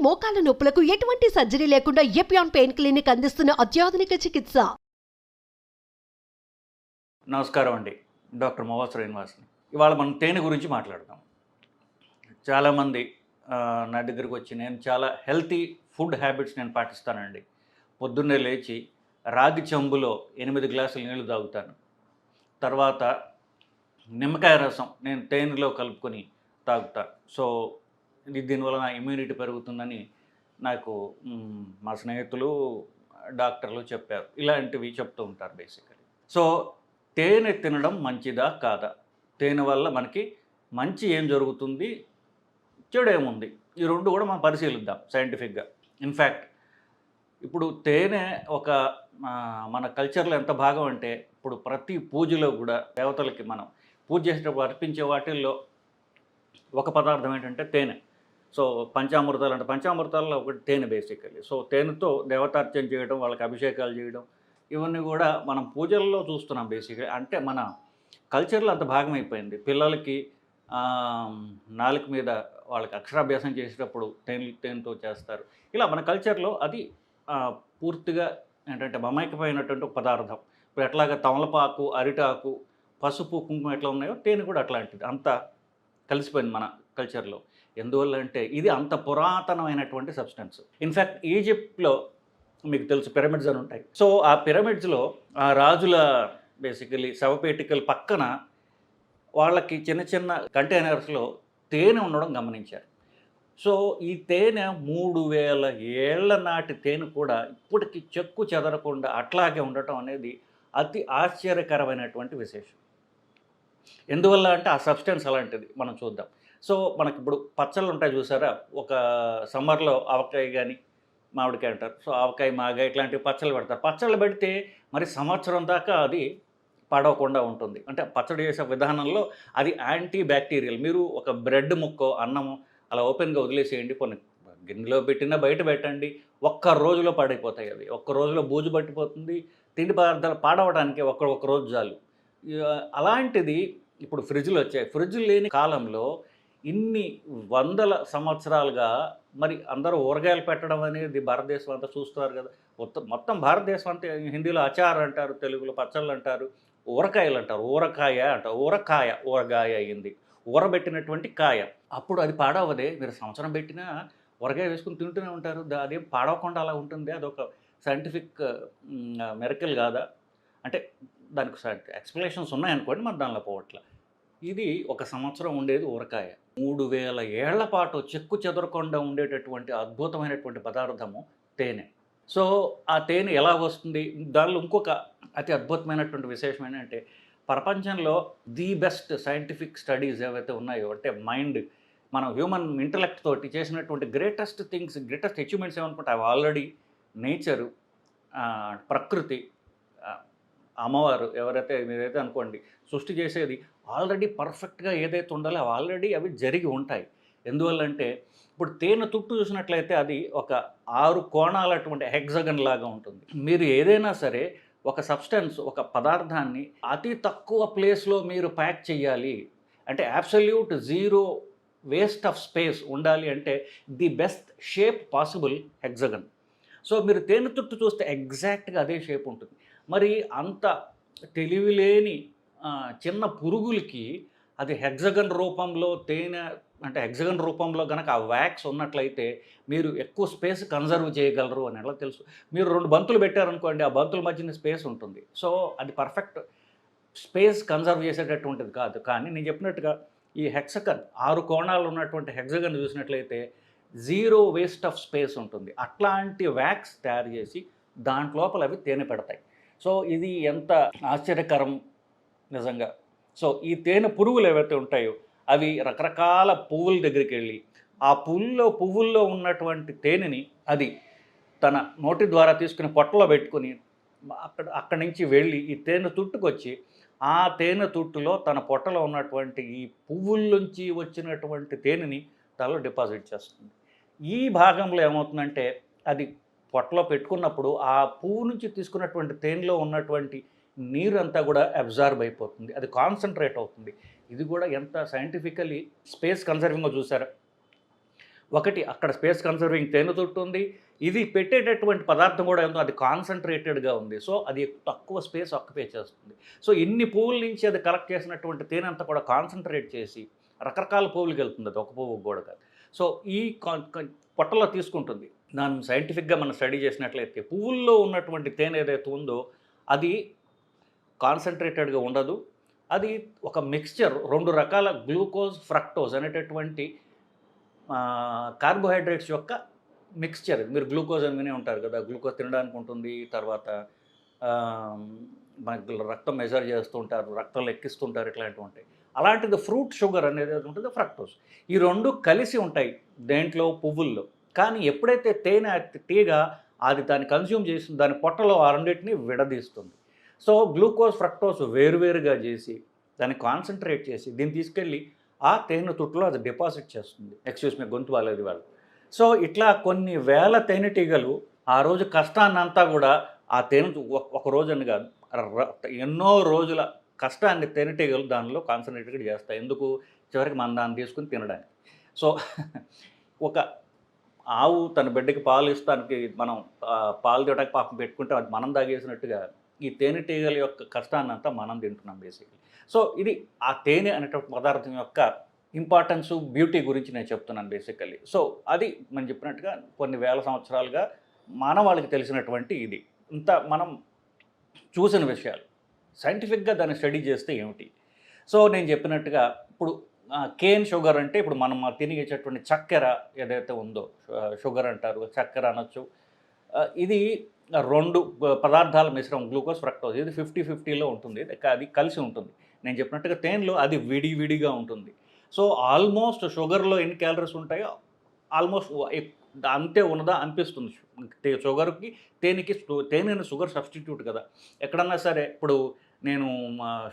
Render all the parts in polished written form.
మోకాల నొప్పులకు ఎటువంటి సర్జరీ లేకుండా ఎపియాన్ పెయిన్ క్లినిక్ అందిస్తున్న అత్యాధునిక చికిత్స. నమస్కారం అండి. డాక్టర్ మోవా శ్రీనివాస్ని. ఇవాళ మనం తేనె గురించి మాట్లాడదాం. చాలామంది నా దగ్గరికి వచ్చి నేను చాలా హెల్తీ ఫుడ్ హ్యాబిట్స్ నేను పాటిస్తానండి. పొద్దున్నే లేచి రాగి చెంబులో 8 గ్లాసులు నీళ్లు తాగుతాను. తర్వాత నిమ్మకాయ రసం నేను తేనెలో కలుపుకొని తాగుతాను. సో దీనివల్ల నా ఇమ్యూనిటీ పెరుగుతుందని నాకు మా స్నేహితులు డాక్టర్లు చెప్పారు. ఇలాంటివి చెప్తూ ఉంటారు బేసికలీ. సో తేనె తినడం మంచిదా కాదా, తేనె వల్ల మనకి మంచి ఏం జరుగుతుంది, చెడు ఏముంది, ఈ రెండు కూడా మనం పరిశీలిద్దాం సైంటిఫిక్గా. ఇన్ఫ్యాక్ట్ ఇప్పుడు తేనె ఒక మన కల్చర్లో ఎంత భాగం అంటే, ఇప్పుడు ప్రతి పూజలో కూడా దేవతలకి మనం పూజ చేసేటప్పుడు అర్పించే వాటిల్లో ఒక పదార్థం ఏంటంటే తేనె. సో పంచామృతాలు అంటే పంచామృతాల్లో ఒకటి తేనె బేసికలీ. సో తేనెతో దేవతార్చన చేయడం, వాళ్ళకి అభిషేకాలు చేయడం, ఇవన్నీ కూడా మనం పూజల్లో చూస్తున్నాం బేసిక్గా. అంటే మన కల్చర్లో అంత భాగమైపోయింది. పిల్లలకి నాలుక మీద వాళ్ళకి అక్షరాభ్యాసం చేసేటప్పుడు తేనెతో చేస్తారు. ఇలా మన కల్చర్లో అది పూర్తిగా ఏంటంటే మమైకపోయినటువంటి ఒక పదార్థం. ఇప్పుడు ఎట్లాగా తమలపాకు, అరిటాకు, పసుపు, కుంకుమ ఎట్లా ఉన్నాయో తేనె కూడా అట్లాంటిది. అంత కలిసిపోయింది మన కల్చర్లో. ఎందువల్ల అంటే ఇది అంత పురాతనమైనటువంటి సబ్స్టెన్స్. ఇన్ఫ్యాక్ట్ ఈజిప్ట్లో మీకు తెలుసు పిరమిడ్స్ అని ఉంటాయి. సో ఆ పిరమిడ్స్లో ఆ రాజుల బేసికలీ శవపేటికల పక్కన వాళ్ళకి చిన్న చిన్న కంటైనర్స్లో తేనె ఉండడం గమనించారు. సో ఈ తేనె 3000 ఏళ్ల నాటి తేనె కూడా ఇప్పటికి చెక్కు చెదరకుండా అట్లాగే ఉండటం అనేది అతి ఆశ్చర్యకరమైనటువంటి విశేషం. ఎందువల్ల అంటే ఆ సబ్స్టెన్స్ అలాంటిది. మనం చూద్దాం. సో మనకి ఇప్పుడు పచ్చళ్ళు ఉంటాయి చూసారా, ఒక సమ్మర్లో ఆవకాయ కానీ మామిడికాయ అంటారు. సో ఆవకాయ, మాగాయ ఇట్లాంటివి పచ్చళ్ళు పెడతారు. పచ్చళ్ళు పెడితే మరి సంవత్సరం దాకా అది పాడవకుండా ఉంటుంది. అంటే పచ్చడి చేసే విధానంలో అది యాంటీ బ్యాక్టీరియల్. మీరు ఒక బ్రెడ్ ముక్కో, అన్నము అలా ఓపెన్గా వదిలేసేయండి, కొన్ని గిన్నెలో పెట్టినా బయట పెట్టండి, ఒక్క రోజులో పాడైపోతాయి. అవి ఒక్క రోజులో బూజు పట్టిపోతుంది. తిండి పదార్థాలు పాడవడానికి ఒక్క రోజు చాలు. అలాంటిది ఇప్పుడు ఫ్రిడ్జ్లు వచ్చాయి. ఫ్రిడ్జ్ లేని కాలంలో ఇన్ని వందల సంవత్సరాలుగా మరి అందరూ ఊరగాయలు పెట్టడం అనేది భారతదేశం అంతా చూస్తున్నారు కదా. మొత్తం భారతదేశం అంతా హిందీలో అచార్ అంటారు, తెలుగులో పచ్చళ్ళు అంటారు, ఊరకాయలు అంటారు. ఊరకాయ అంటారు, ఊరగాయ అయ్యింది, ఊరబెట్టినటువంటి కాయ. అప్పుడు అది పాడవదే. మీరు సంవత్సరం పెట్టినా ఊరగాయ వేసుకుని తింటూనే ఉంటారు. అదేం పాడవకుండా అలా ఉంటుంది. అదొక సైంటిఫిక్ మెరకల్ కాదా అంటే దానికి ఎక్స్ప్లెనేషన్స్ ఉన్నాయనుకోండి, మరి దానిలో పోవట్ల. ఇది ఒక సంవత్సరం ఉండేది ఊరకాయ. 3000 ఏళ్ల పాటు చెక్కు చెదరకుండా ఉండేటటువంటి అద్భుతమైనటువంటి పదార్థము తేనె. సో ఆ తేనె ఎలా వస్తుంది? దానిలో ఇంకొక అతి అద్భుతమైనటువంటి విశేషం ఏంటంటే, ప్రపంచంలో ది బెస్ట్ సైంటిఫిక్ స్టడీస్ ఏవైతే ఉన్నాయో, అంటే మైండ్, మనం హ్యూమన్ ఇంటలెక్ట్ తోటి చేసినటువంటి గ్రేటెస్ట్ థింగ్స్, గ్రేటెస్ట్ అచీవ్మెంట్స్ ఏమనుకుంటే అవి ఆల్రెడీ నేచరు, ప్రకృతి, అమ్మవారు ఎవరైతే మీరైతే అనుకోండి, సృష్టి చేసేది ఆల్రెడీ పర్ఫెక్ట్గా ఏదైతే ఉండాలో అవి జరిగి ఉంటాయి. ఎందువల్లంటే ఇప్పుడు తేనె తుట్టు చూసినట్లయితే అది ఒక 6 కోణాలటువంటి హెక్సగన్ లాగా ఉంటుంది. మీరు ఏదైనా సరే ఒక సబ్స్టెన్స్, ఒక పదార్థాన్ని అతి తక్కువ ప్లేస్లో మీరు ప్యాక్ చేయాలి అంటే absolute zero waste of space ఉండాలి అంటే the best shape possible hexagon. So మీరు తేనె తుట్టు చూస్తే ఎగ్జాక్ట్గా అదే షేప్ ఉంటుంది. మరి అంత తెలివిలేని చిన్న పురుగులకి అది హెక్సగన్ రూపంలో తేనె అంటే హెక్సగన్ రూపంలో కనుక ఆ వ్యాక్స్ ఉన్నట్లయితే మీరు ఎక్కువ స్పేస్ కన్జర్వ్ చేయగలరు అని ఎలా తెలుసు? మీరు 2 బంతులు పెట్టారనుకోండి, ఆ బంతుల మధ్యన స్పేస్ ఉంటుంది. సో అది పర్ఫెక్ట్ స్పేస్ కన్జర్వ్ చేసేటటువంటిది కాదు. కానీ నేను చెప్పినట్టుగా ఈ హెక్సగన్ 6 కోణాలు ఉన్నటువంటి హెక్సగన్ చూసినట్లయితే జీరో వేస్ట్ ఆఫ్ స్పేస్ ఉంటుంది. అట్లాంటి వ్యాక్స్ తయారు చేసి దాంట్లోపల అవి తేనె పెడతాయి. సో ఇది ఎంత ఆశ్చర్యకరం నిజంగా. సో ఈ తేనె పురుగులు ఏవైతే ఉంటాయో అవి రకరకాల పువ్వుల దగ్గరికి వెళ్ళి ఆ పువ్వుల్లో ఉన్నటువంటి తేనెని అది తన నోటి ద్వారా తీసుకుని పొట్టలో పెట్టుకుని అక్కడి నుంచి వెళ్ళి ఈ తేనె తుట్టుకొచ్చి ఆ తేనె తుట్టులో తన పొట్టలో ఉన్నటువంటి ఈ పువ్వుల్లోంచి వచ్చినటువంటి తేనెని తనలో డిపాజిట్ చేస్తుంది. ఈ భాగంలో ఏమవుతుందంటే అది పొట్టలో పెట్టుకున్నప్పుడు ఆ పువ్వు నుంచి తీసుకున్నటువంటి తేనెలో ఉన్నటువంటి నీరు అంతా కూడా అబ్జార్బ్ అయిపోతుంది, అది కాన్సన్ట్రేట్ అవుతుంది. ఇది కూడా ఎంత సైంటిఫికలీ స్పేస్ కన్సర్వింగ్గా చూసారా. ఒకటి అక్కడ స్పేస్ కన్సర్వింగ్ తేనె తొట్టు ఉంది, ఇది పెట్టేటటువంటి పదార్థం కూడా ఏందో అది కాన్సన్ట్రేటెడ్గా ఉంది. సో అది తక్కువ స్పేస్ ఆక్యుపై చేస్తుంది. సో ఇన్ని పువ్వుల నుంచి అది కలెక్ట్ చేసినటువంటి తేనె అంతా కూడా కాన్సన్ట్రేట్ చేసి రకరకాల పువ్వులకి వెళ్తుంది, అది ఒక పువ్వు కూడా కాదు. సో ఈ పొట్టలో తీసుకుంటుంది. దాన్ని సైంటిఫిక్గా మనం స్టడీ చేసినట్లయితే పువ్వుల్లో ఉన్నటువంటి తేనె ఏదైతే ఉందో అది కాన్సన్ట్రేటెడ్గా ఉండదు. అది ఒక మిక్స్చర్, 2 రకాల గ్లూకోజ్, ఫ్రక్టోజ్ అనేటటువంటి కార్బోహైడ్రేట్స్ యొక్క మిక్స్చర్. మీరు గ్లూకోజ్ అని వినే ఉంటారు కదా, గ్లూకోజ్ తినడానికి ఉంటుంది, తర్వాత మనకి రక్తం మెజర్ చేస్తూ ఉంటారు, రక్తంలో ఎక్కిస్తుంటారు, ఇట్లాంటివి ఉంటాయి. అలాంటిది ఫ్రూట్ షుగర్ అనేది ఉంటుంది, ఫ్రక్టోజ్. ఈ 2 కలిసి ఉంటాయి దేంట్లో, పువ్వుల్లో. కానీ ఎప్పుడైతే తేనె తీగ అది దాన్ని కన్జ్యూమ్ చేసి దాని పొట్టలో ఆ రెండింటిని విడదీస్తుంది. సో గ్లూకోజ్, ఫ్రక్టోజ్ వేరువేరుగా చేసి దాన్ని కాన్సన్ట్రేట్ చేసి దీన్ని తీసుకెళ్ళి ఆ తేనె తుట్టులో అది డిపాజిట్ చేస్తుంది. ఎక్స్క్యూజ్ మీ, గొంతు బాలేదు వాళ్ళు. సో ఇట్లా కొన్ని వేల తేనెటీగలు ఆ రోజు కష్టాన్నంతా కూడా ఆ తేనె ఒక రోజని కాదు, ఎన్నో రోజుల కష్టాన్ని తేనెటీగలు దానిలో కాన్సన్ట్రేటెడ్ చేస్తాయి. ఎందుకు? చివరికి మన దాన్ని తీసుకుని తినడానికి. సో ఒక ఆవు తన బిడ్డకి పాలు ఇస్తానికి మనం పాలు తీయడానికి పాపం పెట్టుకుంటే అది మనం తాగేసినట్టుగా ఈ తేనెటీగల యొక్క కష్టాన్నంతా మనం తింటున్నాం బేసిక్లీ. సో ఇది ఆ తేనె అనేటువంటి పదార్థం యొక్క ఇంపార్టెన్స్, బ్యూటీ గురించి నేను చెప్తున్నాను బేసికల్లీ. సో అది మనం చెప్పినట్టుగా కొన్ని వేల సంవత్సరాలుగా మానవాళికి తెలిసినటువంటి ఇది. ఇంత మనం చూసిన విషయాలు సైంటిఫిక్గా దాన్ని స్టడీ చేస్తే ఏమిటి? సో నేను చెప్పినట్టుగా ఇప్పుడు కేన్ షుగర్ అంటే ఇప్పుడు మనం తినేటటువంటి చక్కెర ఏదైతే ఉందో, షుగర్ అంటారు, చక్కెర అనొచ్చు. ఇది 2 పదార్థాల మిశ్రమం, గ్లూకోజ్, ఫ్రక్టోజ్. ఇది 50-50లో ఉంటుంది, అది కలిసి ఉంటుంది. నేను చెప్పినట్టుగా తేనెలో అది విడివిడిగా ఉంటుంది. సో ఆల్మోస్ట్ షుగర్లో ఎన్ని క్యాలరీస్ ఉంటాయో ఆల్మోస్ట్ అంతే ఉన్నదా అనిపిస్తుంది. షుగర్కి తేనెని షుగర్ సబ్స్టిట్యూట్ కదా. ఎక్కడన్నా సరే ఇప్పుడు నేను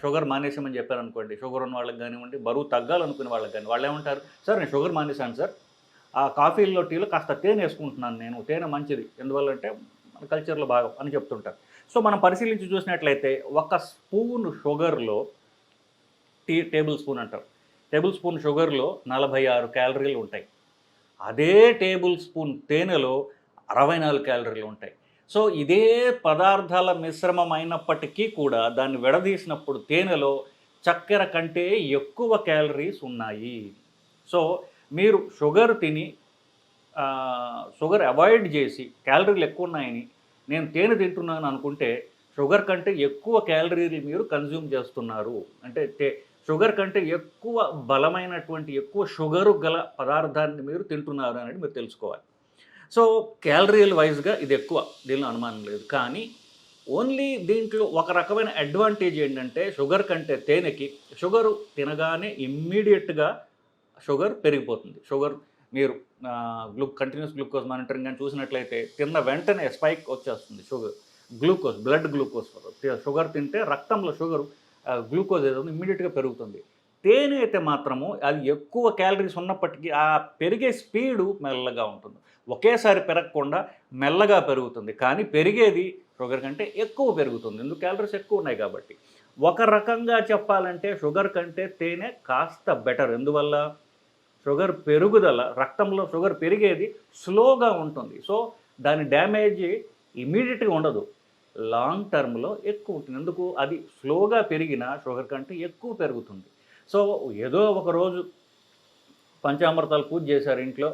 షుగర్ మానేసామని చెప్పాను అనుకోండి, షుగర్ ఉన్న వాళ్ళకి కానివ్వండి, బరువు తగ్గాలనుకునే వాళ్ళకి కానీ, వాళ్ళు ఏమంటారు, సార్ నేను షుగర్ మానేశాను సార్, ఆ కాఫీలో టీలో కాస్త తేనె వేసుకుంటున్నాను నేను, తేనె మంచిది, ఎందువల్లంటే మన కల్చర్లో భాగం అని చెప్తుంటారు. సో మనం పరిశీలించి చూసినట్లయితే 1 స్పూన్ షుగర్లో టేబుల్ స్పూన్ అంటారు, టేబుల్ స్పూన్ షుగర్లో 46 క్యాలరీలు ఉంటాయి. అదే టేబుల్ స్పూన్ తేనెలో 64 క్యాలరీలు ఉంటాయి. సో ఇదే పదార్థాల మిశ్రమం అయినప్పటికీ కూడా దాన్ని విడదీసినప్పుడు తేనెలో చక్కెర కంటే ఎక్కువ క్యాలరీస్ ఉన్నాయి. సో మీరు షుగర్ తిని షుగర్ అవాయిడ్ చేసి క్యాలరీలు ఎక్కువ ఉన్నాయని నేను తేనె తింటున్నాను అనుకుంటే షుగర్ కంటే ఎక్కువ క్యాలరీలు మీరు కన్జ్యూమ్ చేస్తున్నారు. అంటే షుగర్ కంటే ఎక్కువ బలమైనటువంటి, ఎక్కువ షుగరు గల పదార్థాన్ని మీరు తింటున్నారు అనేది మీరు తెలుసుకోవాలి. సో క్యాలరీల వైజ్గా ఇది ఎక్కువ, దీనిలో అనుమానం లేదు. కానీ ఓన్లీ దీంట్లో ఒక రకమైన అడ్వాంటేజ్ ఏంటంటే షుగర్ కంటే తేనెకి, షుగరు తినగానే ఇమ్మీడియట్గా షుగర్ పెరిగిపోతుంది. షుగర్ మీరు కంటిన్యూస్ గ్లూకోజ్ మానిటరింగ్ అని చూసినట్లయితే తిన్న వెంటనే స్పైక్ వచ్చేస్తుంది sugar, glucose, blood glucose. Sugar తింటే రక్తంలో షుగర్ గ్లూకోజ్ ఏదో ఇమ్మీడియట్గా పెరుగుతుంది. తేనె అయితే మాత్రము అది ఎక్కువ క్యాలరీస్ ఉన్నప్పటికీ ఆ పెరిగే స్పీడు మెల్లగా ఉంటుంది. ఒకేసారి పెరగకుండా మెల్లగా పెరుగుతుంది, కానీ పెరిగేది షుగర్ కంటే ఎక్కువ పెరుగుతుంది, ఎందుకు? క్యాలరీస్ ఎక్కువ ఉన్నాయి కాబట్టి. ఒక రకంగా చెప్పాలంటే షుగర్ కంటే తేనె కాస్త బెటర్. ఎందువల్ల? షుగర్ పెరుగుదల, రక్తంలో షుగర్ పెరిగేది స్లోగా ఉంటుంది. సో దాని డ్యామేజ్ ఇమీడియట్గా ఉండదు, లాంగ్ టర్మ్లో ఎక్కువ ఉంటుంది. ఎందుకు? అది స్లోగా పెరిగిన షుగర్ కంటే ఎక్కువ పెరుగుతుంది. సో ఏదో ఒక రోజు పంచామృతాలు పూజ చేశారు ఇంట్లో,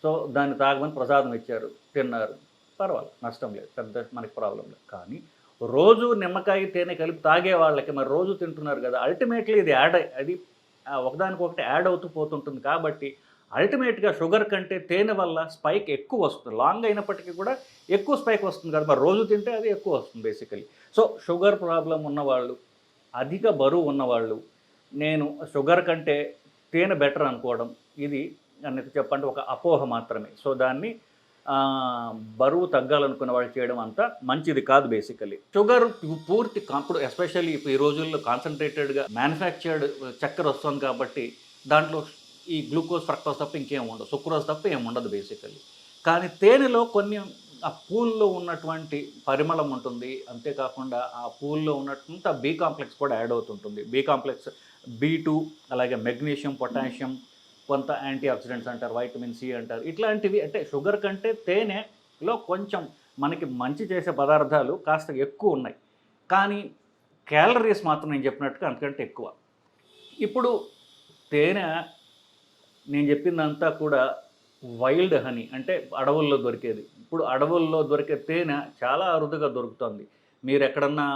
సో దాన్ని తాగమని ప్రసాదం ఇచ్చారు, తిన్నారు, పర్వాలేదు, నష్టం లేదు, పెద్ద మనకి ప్రాబ్లం లేదు. కానీ రోజు నిమ్మకాయ తేనె కలిపి తాగే వాళ్ళకి మరి రోజు తింటున్నారు కదా, అల్టిమేట్లీ ఇది అది ఒకదానికొకటి యాడ్ అవుతూ పోతుంటుంది. కాబట్టి అల్టిమేట్గా షుగర్ కంటే తేనె వల్ల స్పైక్ ఎక్కువ వస్తుంది, లాంగ్ అయినప్పటికీ కూడా ఎక్కువ స్పైక్ వస్తుంది కదా, మరి రోజు తింటే అది ఎక్కువ వస్తుంది బేసికలీ. సో షుగర్ ప్రాబ్లం ఉన్నవాళ్ళు, అధిక బరువు ఉన్నవాళ్ళు, నేను షుగర్ కంటే తేనె బెటర్ అనుకోవడం ఇది అన్నది చెప్పండి ఒక అపోహ మాత్రమే. సో దాన్ని బరువు తగ్గాలనుకున్న వాళ్ళు చేయడం అంత మంచిది కాదు బేసికలీ. షుగర్ పూర్తి ఇప్పుడు ఎస్పెషల్లీ ఈ రోజుల్లో కాన్సన్ట్రేటెడ్గా మ్యానుఫ్యాక్చర్డ్ చక్కెర వస్తుంది కాబట్టి దాంట్లో ఈ గ్లూకోజ్, ఫ్రక్టోజ్ తప్ప ఇంకేం ఉండదు, సుక్రోజ్ తప్ప ఏం ఉండదు బేసికల్లీ. కానీ తేనెలో కొన్ని ఆ పూల్లో ఉన్నటువంటి పరిమళం ఉంటుంది, అంతేకాకుండా ఆ పూల్లో ఉన్నటువంటి బి కాంప్లెక్స్ కూడా యాడ్ అవుతుంటుంది. బి కాంప్లెక్స్ B2, అలాగే మెగ్నీషియం, పొటాషియం, కొంత యాంటీ ఆక్సిడెంట్స్ అంటారు, వైటమిన్ సి అంటారు. ఇట్లాంటివి అంటే షుగర్ కంటే తేనెలో కొంచెం మనకి మంచి చేసే పదార్థాలు కాస్త ఎక్కువ ఉన్నాయి. కానీ క్యాలరీస్ మాత్రం నేను చెప్పినట్టుగా అంతకంటే ఎక్కువ. ఇప్పుడు తేనె నేను చెప్పిందంతా కూడా వైల్డ్ హనీ అంటే అడవుల్లో దొరికేది. ఇప్పుడు అడవుల్లో దొరికే తేనె చాలా అరుదుగా దొరుకుతుంది. మీరు ఎక్కడన్నా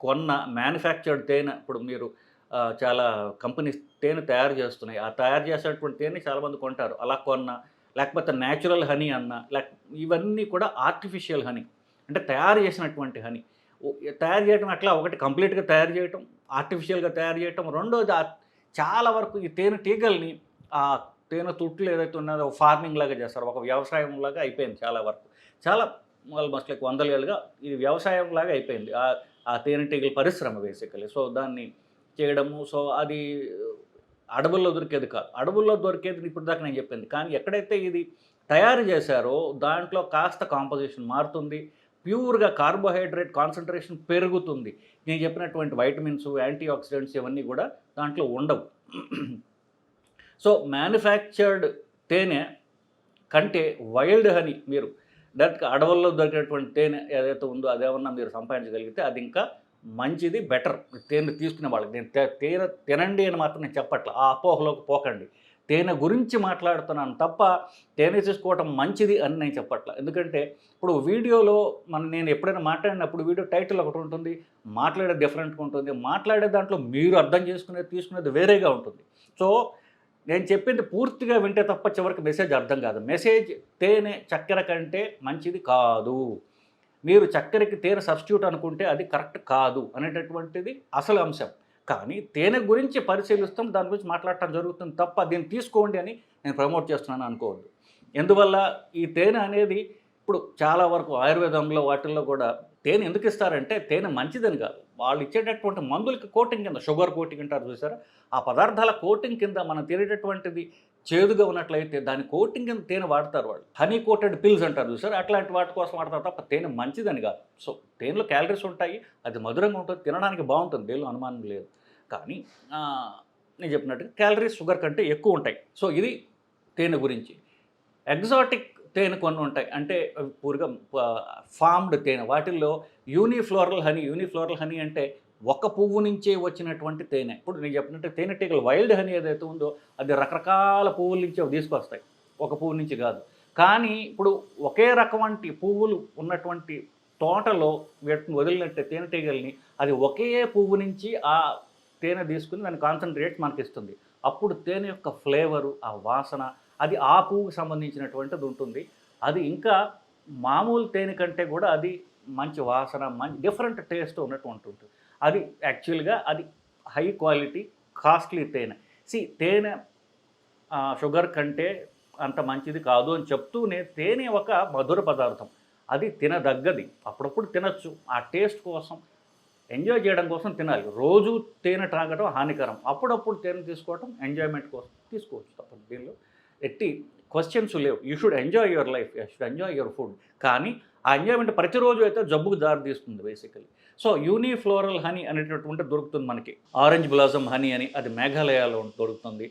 కొన్న మ్యానుఫ్యాక్చర్డ్ తేనె ఇప్పుడు మీరు చాలా కంపెనీస్ తేనె తయారు చేస్తున్నాయి. ఆ తయారు చేసేటువంటి తేనె చాలామంది కొంటారు. అలా కొన్న లేకపోతే న్యాచురల్ హనీ అన్న ఇవన్నీ కూడా ఆర్టిఫిషియల్ హనీ అంటే తయారు చేసినటువంటి హనీ. తయారు చేయడం అట్లా ఒకటి కంప్లీట్గా తయారు చేయటం, ఆర్టిఫిషియల్గా తయారు చేయటం. రెండోది చాలా వరకు ఈ తేనె టీగల్ని ఆ తేనె తుట్లు ఏదైతే ఉన్నదో ఫార్మింగ్ లాగా చేస్తారు, ఒక వ్యవసాయం లాగా అయిపోయింది చాలా వరకు. చాలా ఆల్మోస్ట్ లైక్ 100 ఏళ్ళుగా ఇది వ్యవసాయం లాగా అయిపోయింది ఆ తేనెటీగల పరిశ్రమ బేసికలీ. సో దాన్ని చేయడము, సో అది అడవుల్లో దొరికేది కాదు. అడవుల్లో దొరికేది ఇప్పుడు దాకా నేను చెప్పింది. కానీ ఎక్కడైతే ఇది తయారు చేశారో దాంట్లో కాస్త కాంపోజిషన్ మారుతుంది, ప్యూర్గా కార్బోహైడ్రేట్ కాన్సన్ట్రేషన్ పెరుగుతుంది. నేను చెప్పినటువంటి వైటమిన్స్, యాంటీ ఆక్సిడెంట్స్ ఇవన్నీ కూడా దాంట్లో ఉండవు. సో మ్యానుఫ్యాక్చర్డ్ తేనె కంటే వైల్డ్ హనీ మీరు డైరెక్ట్గా అడవుల్లో దొరికేటువంటి తేనె ఏదైతే ఉందో అదేమన్నా మీరు సంపాదించగలిగితే అది ఇంకా మంచిది, బెటర్. తేనె తీసుకునే వాళ్ళకి నేను తేనె తినండి అని మాత్రం నేను చెప్పట్ల, ఆ అపోహలోకి పోకండి. తేనె గురించి మాట్లాడుతున్నాను తప్ప తేనె తీసుకోవటం మంచిది అని నేను చెప్పట్ల. ఎందుకంటే ఇప్పుడు వీడియోలో నేను ఎప్పుడైనా మాట్లాడినప్పుడు వీడియో టైటిల్ ఒకటి ఉంటుంది, మాట్లాడేది డిఫరెంట్గా ఉంటుంది. మాట్లాడే దాంట్లో మీరు అర్థం తీసుకునేది వేరేగా ఉంటుంది. సో నేను చెప్పింది పూర్తిగా వింటే తప్ప చివరికి మెసేజ్ అర్థం కాదు. మెసేజ్ తేనె చక్కెర కంటే మంచిది కాదు, మీరు చక్కెరకి తేనె సబ్స్టిట్యూట్ అనుకుంటే అది కరెక్ట్ కాదు అనేటటువంటిది అసలు అంశం. కానీ తేనె గురించి పరిశీలిస్తాం, దాని గురించి మాట్లాడటం జరుగుతుంది తప్ప దీన్ని తీసుకోండి అని నేను ప్రమోట్ చేస్తున్నాను అనుకోవద్దు. ఎందువల్ల ఈ తేనె అనేది ఇప్పుడు చాలా వరకు ఆయుర్వేదంలో వాటిల్లో కూడా తేనె ఎందుకు ఇస్తారంటే తేనె మంచిదని కాదు, వాళ్ళు ఇచ్చేటటువంటి మందులకి కోటింగ్ కింద, షుగర్ కోటింగ్ అంటారు చూసారా, ఆ పదార్థాల కోటింగ్ కింద మనం తినేటటువంటిది చేదుగా ఉన్నట్లయితే దాని కోటింగ్ కింద తేనె వాడతారు వాళ్ళు. హనీ కోటెడ్ పిల్స్ అంటారు చూసారు, అట్లాంటి వాటి కోసం వాడతారు తప్ప తేనె మంచిదని కాదు. సో తేనెలో క్యాలరీస్ ఉంటాయి, అది మధురంగా ఉంటుంది, తినడానికి బాగుంటుంది, దేనిలో అనుమానం లేదు. కానీ నేను చెప్పినట్టుగా క్యాలరీస్ షుగర్ కంటే ఎక్కువ ఉంటాయి. సో ఇది తేనె గురించి. ఎగ్జాటిక్ తేనె కొన్ని ఉంటాయి, అంటే పూర్గా ఫార్మ్డ్ తేనె, వాటిల్లో యూనిఫ్లోరల్ హనీ అంటే ఒక పువ్వు నుంచే వచ్చినటువంటి తేనె. ఇప్పుడు నేను చెప్పినట్టు తేనెటీగలు వైల్డ్ హనీ ఏదైతే ఉందో అది రకరకాల పువ్వుల నుంచి అవి తీసుకొస్తాయి, ఒక పువ్వు నుంచి కాదు. కానీ ఇప్పుడు ఒకే రకమంటి పువ్వులు ఉన్నటువంటి తోటలో వీటిని వదిలినట్టే తేనెటీగల్ని, అది ఒకే పువ్వు నుంచి ఆ తేనె తీసుకుని దాని కాన్సన్ట్రేట్ మనకి ఇస్తుంది. అప్పుడు తేనె యొక్క ఫ్లేవరు, ఆ వాసన అది ఆ పువ్వుకు సంబంధించినటువంటిది ఉంటుంది. అది ఇంకా మామూలు తేనె కంటే కూడా అది మంచి వాసన, మంచి డిఫరెంట్ టేస్ట్ ఉన్నటువంటి ఉంటుంది. అది యాక్చువల్గా అది హై క్వాలిటీ కాస్ట్లీ తేనె. తేనె షుగర్ కంటే అంత మంచిది కాదు అని చెప్తూనే తేనె ఒక మధుర పదార్థం, అది తినదగ్గది. అప్పుడప్పుడు తినచ్చు, ఆ టేస్ట్ కోసం ఎంజాయ్ చేయడం కోసం తినాలి. రోజు తేనె త్రాగడం హానికరం, అప్పుడప్పుడు తేనె తీసుకోవడం ఎంజాయ్మెంట్ కోసం తీసుకోవచ్చు తప్పదు. దీనిలో ఎట్టి క్వశ్చన్స్ లేవు. You should enjoy your life, you should enjoy your food. కానీ ఆ ఎంజాయ్మెంట్ ప్రతిరోజు అయితే జబ్బుకు దారి తీస్తుంది బేసికలీ. సో యూనిఫ్లోరల్ హనీ అనేటటువంటి దొరుకుతుంది మనకి. ఆరెంజ్ బ్లాసమ్ హనీ అని అది మేఘాలయాలో దొరుకుతుంది.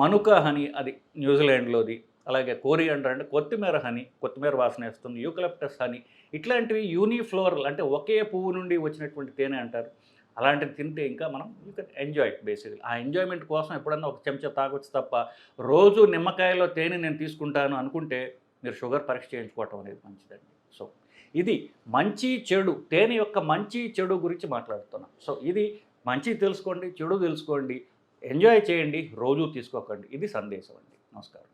మనుకా హనీ అది న్యూజిలాండ్లోది. అలాగే కోరియాండర్ అంటే కొత్తిమీర హనీ, కొత్తిమీర వాసన వేస్తుంది. యూకలిప్టస్ హనీ, ఇట్లాంటివి యూనిఫ్లోరల్ అంటే ఒకే పువ్వు నుండి వచ్చినటువంటి తేనె అంటారు. అలాంటివి తింటే ఇంకా మనం you can enjoy it basically. ఆ ఎంజాయ్మెంట్ కోసం ఎప్పుడన్నా ఒక చెంచా తాగొచ్చు తప్ప రోజు నిమ్మకాయలో తేనె నేను తీసుకుంటాను అనుకుంటే మీరు షుగర్ పరీక్ష చేయించుకోవటం అనేది మంచిదండి. సో ఇది మంచి చెడు, తేనె యొక్క మంచి చెడు గురించి మాట్లాడుతున్నాం. సో ఇది మంచి తెలుసుకోండి, చెడు తెలుసుకోండి, ఎంజాయ్ చేయండి, రోజు తీసుకోకండి. ఇది సందేశం అండి. నమస్కారం.